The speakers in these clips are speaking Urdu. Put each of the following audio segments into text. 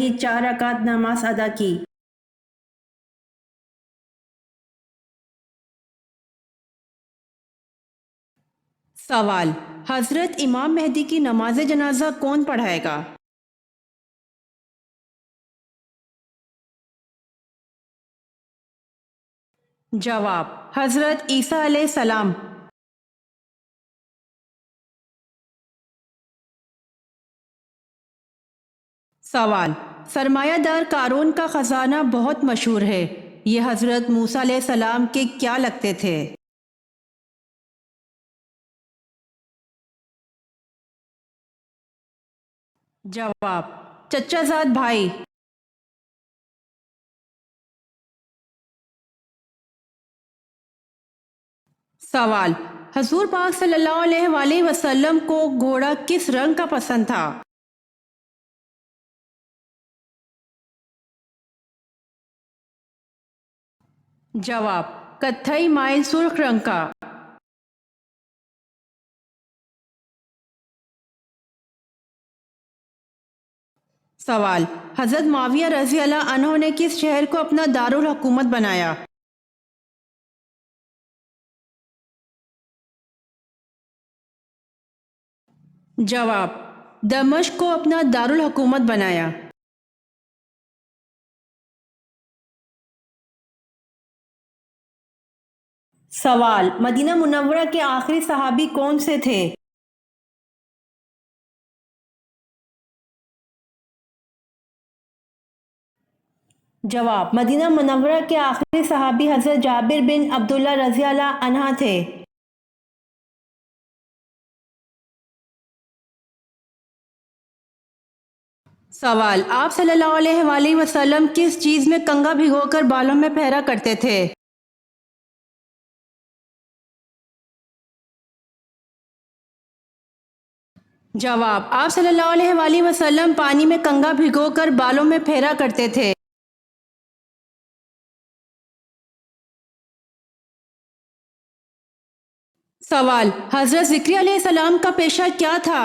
ہی 4 رکعت نماز ادا کی۔ سوال: حضرت امام مہدی کی نماز جنازہ کون پڑھائے گا؟ جواب: حضرت عیسیٰ علیہ السلام۔ سوال: سرمایہ دار قارون کا خزانہ بہت مشہور ہے، یہ حضرت موسیٰ علیہ السلام کے کیا لگتے تھے؟ جواب: چچا زاد بھائی۔ سوال: حضور پاک صلی اللہ علیہ وآلہ وسلم کو گھوڑا کس رنگ کا پسند تھا؟ جواب: کتھئی مائل سرخ رنگ کا۔ سوال: حضرت معاویہ رضی اللہ عنہ نے کس شہر کو اپنا دارالحکومت بنایا؟ جواب: دمشق کو اپنا دارالحکومت بنایا۔ سوال: مدینہ منورہ کے آخری صحابی کون سے تھے؟ جواب: مدینہ منورہ کے آخری صحابی حضرت جابر بن عبداللہ رضی اللہ عنہ تھے۔ سوال: آپ صلی اللہ علیہ وآلہ وسلم کس چیز میں کنگھا بھگو کر بالوں میں پھیرا کرتے تھے؟ جواب: آپ صلی اللہ علیہ وآلہ وسلم پانی میں کنگھا بھگو کر بالوں میں پھیرا کرتے تھے۔ سوال: حضرت ذکریا علیہ السلام کا پیشہ کیا تھا؟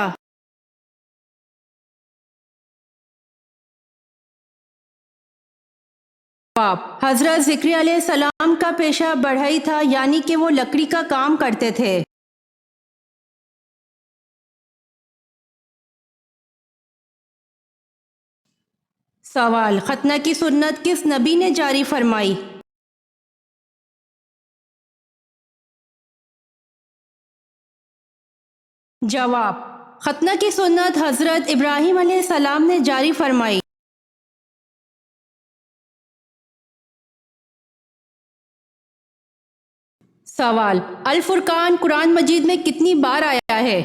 جواب: حضرت ذکریا علیہ السلام کا پیشہ بڑھئی تھا، یعنی کہ وہ لکڑی کا کام کرتے تھے۔ سوال: ختنہ کی سنت کس نبی نے جاری فرمائی؟ جواب: ختنہ کی سنت حضرت ابراہیم علیہ السلام نے جاری فرمائی۔ سوال: الفرقان قرآن مجید میں کتنی بار آیا ہے؟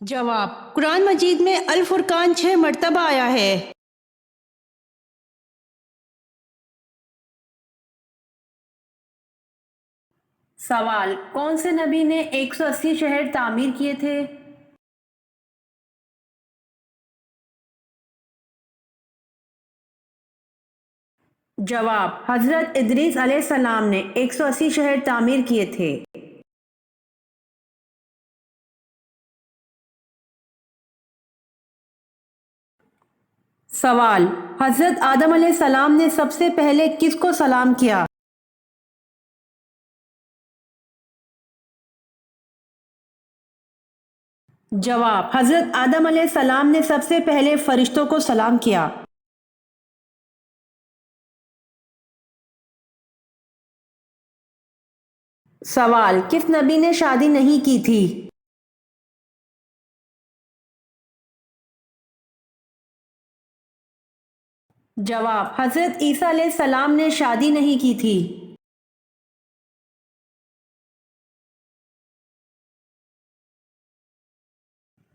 جواب: قرآن مجید میں الفرقان 6 مرتبہ آیا ہے۔ سوال: کون سے نبی نے 180 شہر تعمیر کیے تھے؟ جواب: حضرت ادریس علیہ السلام نے 180 شہر تعمیر کیے تھے۔ سوال: حضرت آدم علیہ السلام نے سب سے پہلے کس کو سلام کیا؟ جواب: حضرت آدم علیہ السلام نے سب سے پہلے فرشتوں کو سلام کیا۔ سوال: کس نبی نے شادی نہیں کی تھی؟ جواب: حضرت عیسیٰ علیہ السلام نے شادی نہیں کی تھی۔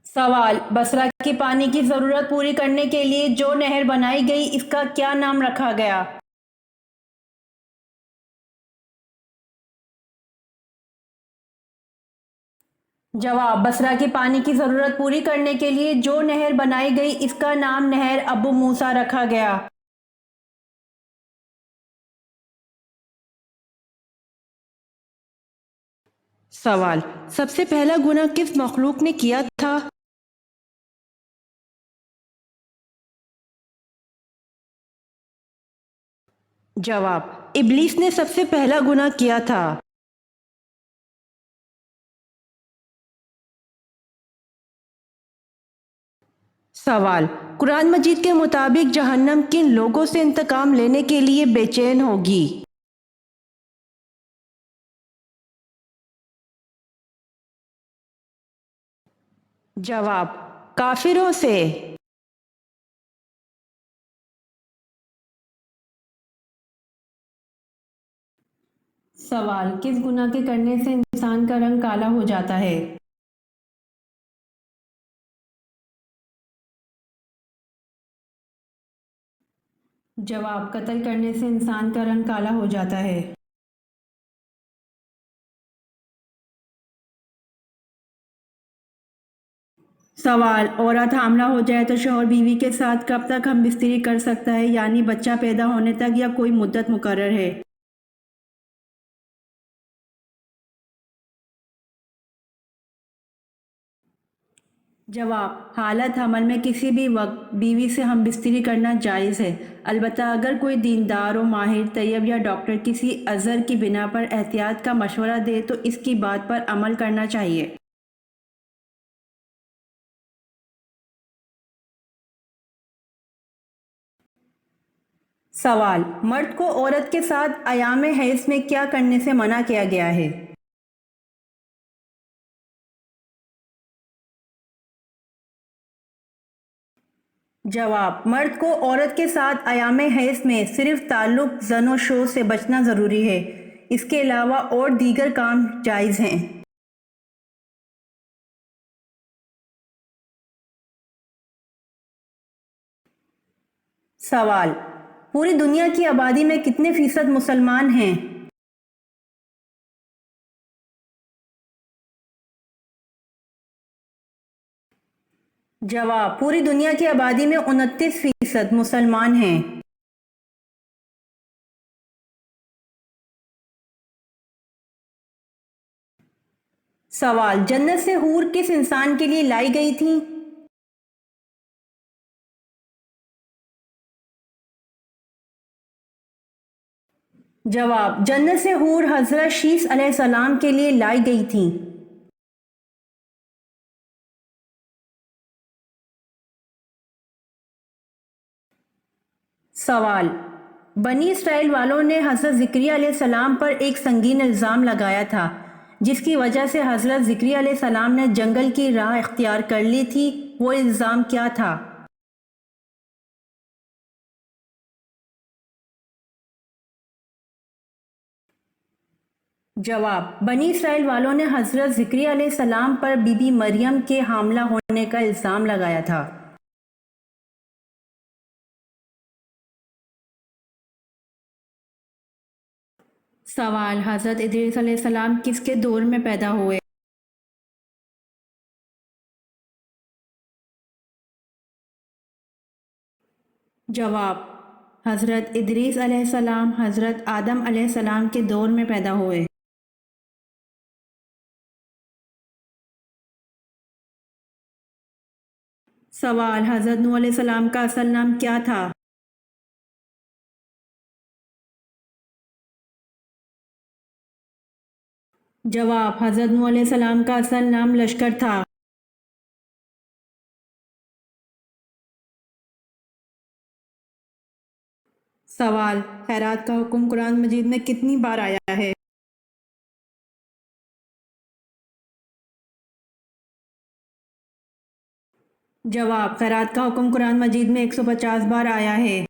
سوال: بصرہ کے پانی کی ضرورت پوری کرنے کے لیے جو نہر بنائی گئی اس کا کیا نام رکھا گیا؟ جواب: بصرہ کے پانی کی ضرورت پوری کرنے کے لیے جو نہر بنائی گئی اس کا نام نہر ابو موسیٰ رکھا گیا۔ سوال: سب سے پہلا گناہ کس مخلوق نے کیا تھا؟ جواب: ابلیس نے سب سے پہلا گناہ کیا تھا۔ سوال: قرآن مجید کے مطابق جہنم کن لوگوں سے انتقام لینے کے لیے بے چین ہوگی؟ جواب: کافروں سے۔ سوال: کس گناہ کے کرنے سے انسان کا رنگ کالا ہو جاتا ہے؟ جواب: قتل کرنے سے انسان کا رنگ کالا ہو جاتا ہے۔ سوال: عورت حاملہ ہو جائے تو شوہر بیوی کے ساتھ کب تک ہم بستری کر سکتا ہے، یعنی بچہ پیدا ہونے تک، یا کوئی مدت مقرر ہے؟ جواب: حالت حمل میں کسی بھی وقت بیوی سے ہم بستری کرنا جائز ہے، البتہ اگر کوئی دیندار و ماہر طیب یا ڈاکٹر کسی عذر کی بنا پر احتیاط کا مشورہ دے تو اس کی بات پر عمل کرنا چاہیے۔ سوال: مرد کو عورت کے ساتھ ایام حیض میں کیا کرنے سے منع کیا گیا ہے؟ جواب: مرد کو عورت کے ساتھ ایام حیض میں صرف تعلق زن و شو سے بچنا ضروری ہے، اس کے علاوہ اور دیگر کام جائز ہیں۔ سوال: پوری دنیا کی آبادی میں کتنے فیصد مسلمان ہیں؟ جواب: پوری دنیا کی آبادی میں 29% مسلمان ہیں۔ سوال: جنت سے حور کس انسان کے لیے لائی گئی تھیں؟ جواب: جنت سے حور حضرت شیث علیہ السلام کے لیے لائی گئی تھیں۔ سوال: بنی اسرائیل والوں نے حضرت زکریا علیہ السلام پر ایک سنگین الزام لگایا تھا، جس کی وجہ سے حضرت زکریا علیہ السلام نے جنگل کی راہ اختیار کر لی تھی، وہ الزام کیا تھا؟ جواب: بنی اسرائیل والوں نے حضرت زکریا علیہ السلام پر بی بی مریم کے حاملہ ہونے کا الزام لگایا تھا۔ سوال: حضرت ادریس علیہ السلام کس کے دور میں پیدا ہوئے؟ جواب: حضرت ادریس علیہ السلام حضرت آدم علیہ السلام کے دور میں پیدا ہوئے۔ سوال: حضرت نوح علیہ السلام کا اصل نام کیا تھا؟ جواب: حضرت نوح علیہ السلام کا اصل نام لشکر تھا۔ سوال: خیرات کا حکم قرآن مجید میں کتنی بار آیا ہے؟ جواب: خیرات کا حکم قرآن مجید میں 150 بار آیا ہے۔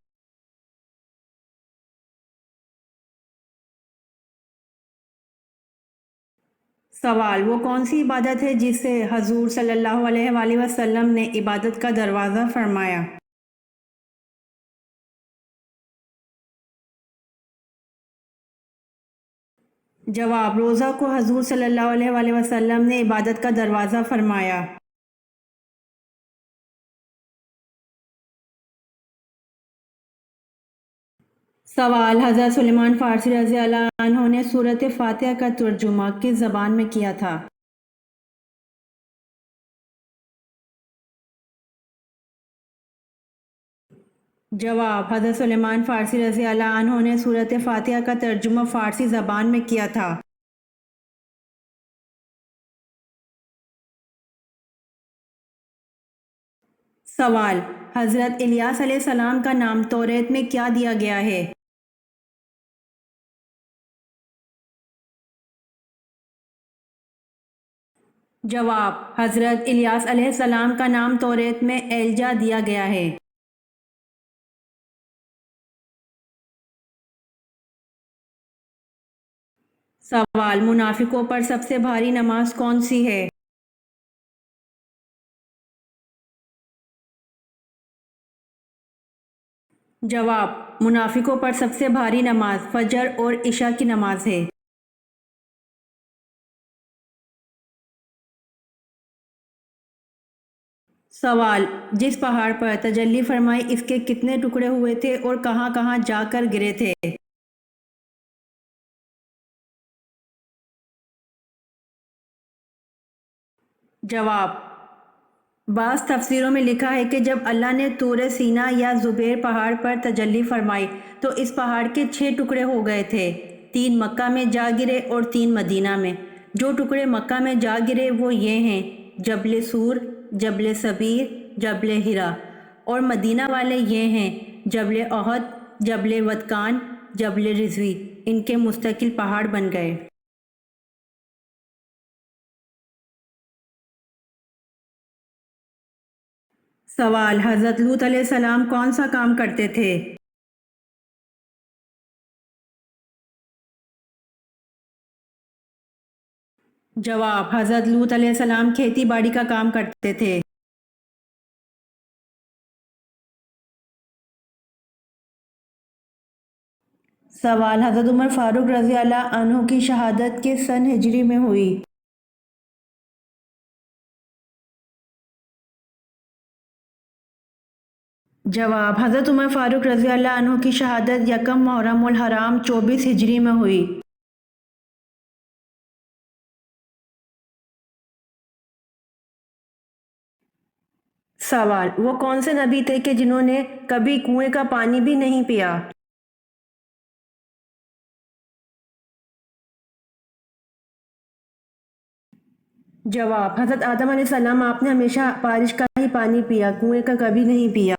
سوال: وہ کون سی عبادت ہے جس سے حضور صلی اللہ علیہ وآلہ وسلم نے عبادت کا دروازہ فرمایا؟ جواب: روزہ کو حضور صلی اللہ علیہ وآلہ وسلم نے عبادت کا دروازہ فرمایا۔ سوال: حضرت سلیمان فارسی رضی اللہ عنہ نے سورۃ فاتحہ کا ترجمہ کس زبان میں کیا تھا؟ جواب: حضرت سلیمان فارسی رضی اللہ عنہ نے سورۃ فاتحہ کا ترجمہ فارسی زبان میں کیا تھا۔ سوال: حضرت الیاس علیہ السلام کا نام توریت میں کیا دیا گیا ہے؟ جواب: حضرت الیاس علیہ السلام کا نام توریت میں ایلجا دیا گیا ہے۔ سوال: منافقوں پر سب سے بھاری نماز کون سی ہے؟ جواب: منافقوں پر سب سے بھاری نماز فجر اور عشاء کی نماز ہے۔ سوال: جس پہاڑ پر تجلی فرمائی اس کے کتنے ٹکڑے ہوئے تھے اور کہاں کہاں جا کر گرے تھے؟ جواب: بعض تفسیروں میں لکھا ہے کہ جب اللہ نے طور سینا یا زبیر پہاڑ پر تجلی فرمائی تو اس پہاڑ کے 6 ٹکڑے ہو گئے تھے، 3 مکہ میں جا گرے اور 3 مدینہ میں۔ جو ٹکڑے مکہ میں جا گرے وہ یہ ہیں: جبل سور، جبل صبیر، جبل ہرا، اور مدینہ والے یہ ہیں: جبل احد، جبل ودکان، جبل رضوی۔ ان کے مستقل پہاڑ بن گئے۔ سوال: حضرت لوط علیہ السلام کون سا کام کرتے تھے؟ جواب: حضرت لوط علیہ السلام کھیتی باڑی کا کام کرتے تھے۔ سوال: حضرت عمر فاروق رضی اللہ عنہ کی شہادت کس سن ہجری میں ہوئی؟ جواب: حضرت عمر فاروق رضی اللہ عنہ کی شہادت یکم محرم الحرام 24 ہجری میں ہوئی۔ سوال: وہ کون سے نبی تھے کہ جنہوں نے کبھی کنویں کا پانی بھی نہیں پیا؟ جواب: حضرت آدم علیہ السلام، آپ نے ہمیشہ بارش کا ہی پانی پیا، کنویں کا کبھی نہیں پیا۔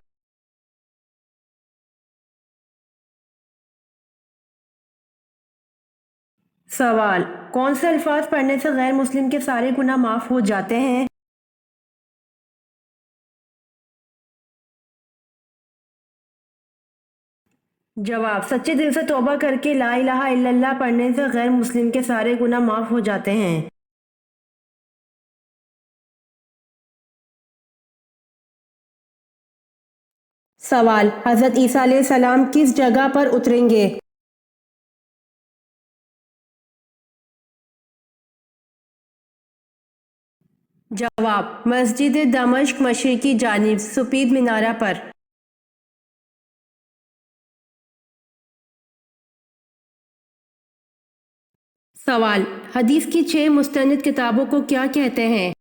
سوال: کون سے الفاظ پڑھنے سے غیر مسلم کے سارے گناہ معاف ہو جاتے ہیں؟ جواب: سچے دل سے توبہ کر کے لا الہ الا اللہ پڑھنے سے غیر مسلم کے سارے گناہ معاف ہو جاتے ہیں۔ سوال: حضرت عیسیٰ علیہ السلام کس جگہ پر اتریں گے؟ جواب: مسجد دمشق مشرقی جانب سفید مینارہ پر۔ سوال: حدیث کی 6 مستند کتابوں کو کیا کہتے ہیں؟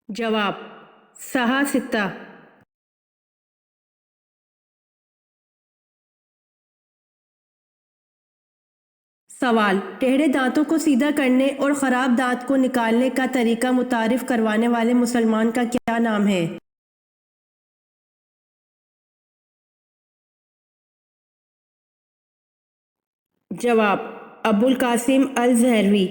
جواب: صحاح ستہ۔ سوال: ٹیڑھے دانتوں کو سیدھا کرنے اور خراب دانت کو نکالنے کا طریقہ متعارف کروانے والے مسلمان کا کیا نام ہے؟ جواب: ابو القاسم الزہروی۔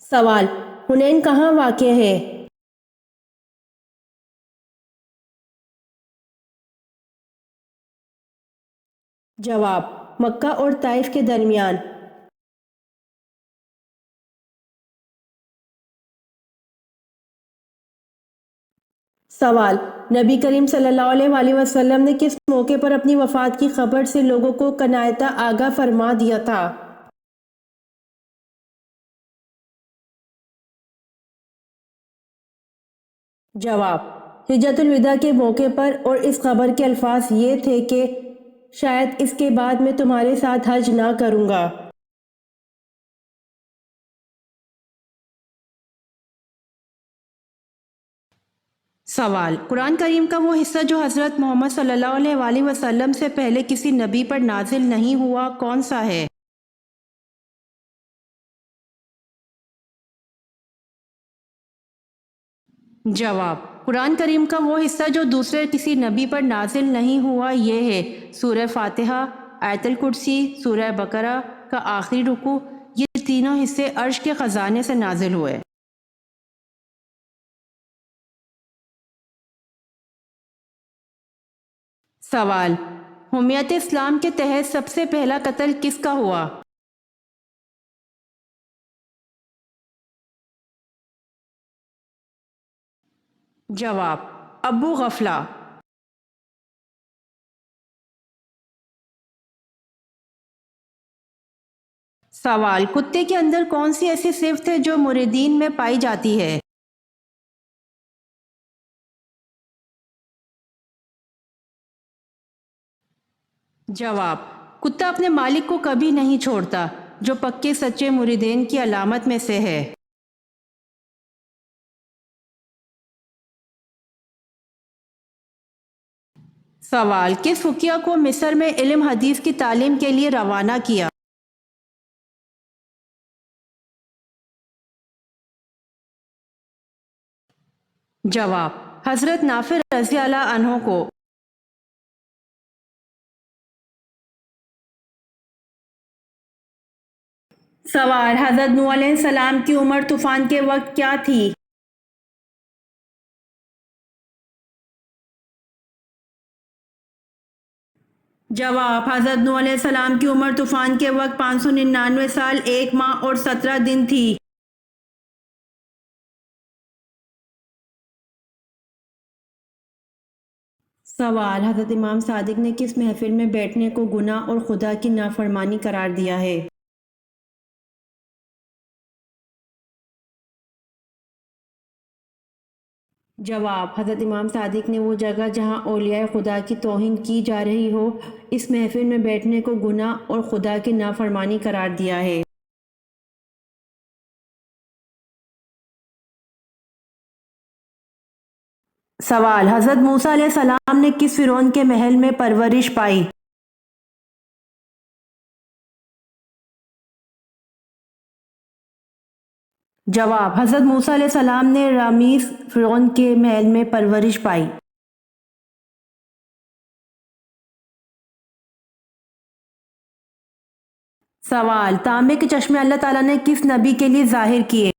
سوال: حنین کہاں واقع ہے؟ جواب: مکہ اور طائف کے درمیان۔ سوال: نبی کریم صلی اللہ علیہ وسلم نے کس موقع پر اپنی وفات کی خبر سے لوگوں کو کنایتا آگاہ فرما دیا تھا؟ جواب: حجۃ الوداع کے موقع پر اور اس خبر کے الفاظ یہ تھے کہ شاید اس کے بعد میں تمہارے ساتھ حج نہ کروں گا۔ سوال: قرآن کریم کا وہ حصہ جو حضرت محمد صلی اللہ علیہ وآلہ وسلم سے پہلے کسی نبی پر نازل نہیں ہوا کون سا ہے؟ جواب: قرآن کریم کا وہ حصہ جو دوسرے کسی نبی پر نازل نہیں ہوا یہ ہے سورہ فاتحہ، آیت الکرسی، سورہ بقرہ کا آخری رکوع، یہ تینوں حصے عرش کے خزانے سے نازل ہوئے۔ سوال: حمیت اسلام کے تحت سب سے پہلا قتل کس کا ہوا؟ جواب: ابو غفلہ۔ سوال: کتے کے اندر کون سی ایسی صفت ہے جو مریدین میں پائی جاتی ہے؟ جواب: کتا اپنے مالک کو کبھی نہیں چھوڑتا، جو پکے سچے مریدین کی علامت میں سے ہے۔ سوال: کس فقیہ کو مصر میں علم حدیث کی تعلیم کے لیے روانہ کیا؟ جواب: حضرت نافع رضی اللہ عنہ کو۔ سوال: حضرت نوح علیہ السلام کی عمر طوفان کے وقت کیا تھی؟ جواب: حضرت نوح علیہ السلام کی عمر طوفان کے وقت 599 سال 1 ماہ اور 17 دن تھی۔ سوال: حضرت امام صادق نے کس محفل میں بیٹھنے کو گناہ اور خدا کی نافرمانی قرار دیا ہے؟ جواب: حضرت امام صادق نے وہ جگہ جہاں اولیاء خدا کی توہین کی جا رہی ہو اس محفل میں بیٹھنے کو گناہ اور خدا کی نافرمانی قرار دیا ہے۔ سوال: حضرت موسیٰ علیہ السلام نے کس فرعون کے محل میں پرورش پائی؟ جواب: حضرت موسیٰ علیہ السلام نے رامیس فرعون کے محل میں پرورش پائی۔ سوال: تانبے کے چشمے اللہ تعالیٰ نے کس نبی کے لیے ظاہر کیے؟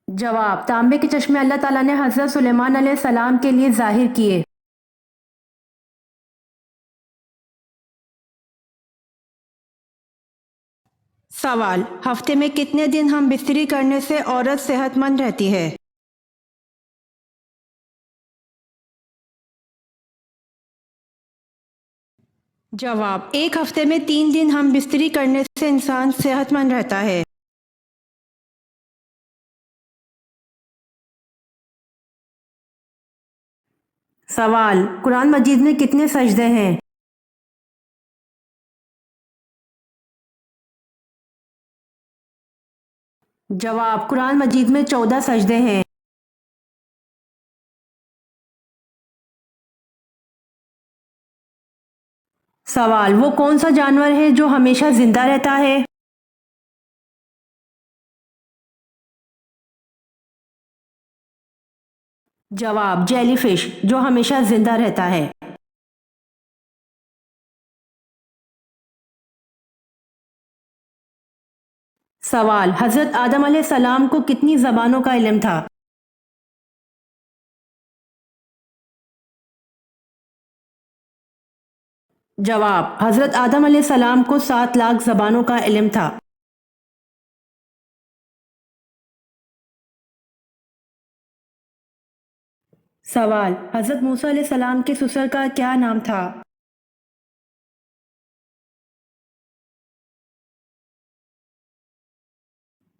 جواب: تانبے کے چشمے اللہ تعالیٰ نے حضرت سلیمان علیہ السلام کے لیے ظاہر کیے۔ سوال: ہفتے میں کتنے دن ہم بستری کرنے سے عورت صحت مند رہتی ہے؟ جواب: ایک ہفتے میں 3 دن ہم بستری کرنے سے انسان صحت مند رہتا ہے۔ سوال: قرآن مجید میں کتنے سجدے ہیں؟ جواب: قرآن مجید میں 14 سجدے ہیں۔ سوال: وہ کون سا جانور ہے جو ہمیشہ زندہ رہتا ہے؟ جواب: جیلی فش جو ہمیشہ زندہ رہتا ہے۔ سوال: حضرت آدم علیہ السلام کو کتنی زبانوں کا علم تھا؟ جواب: حضرت آدم علیہ السلام کو 7 لاکھ زبانوں کا علم تھا۔ سوال: حضرت موسیٰ علیہ السلام کے سسر کا کیا نام تھا؟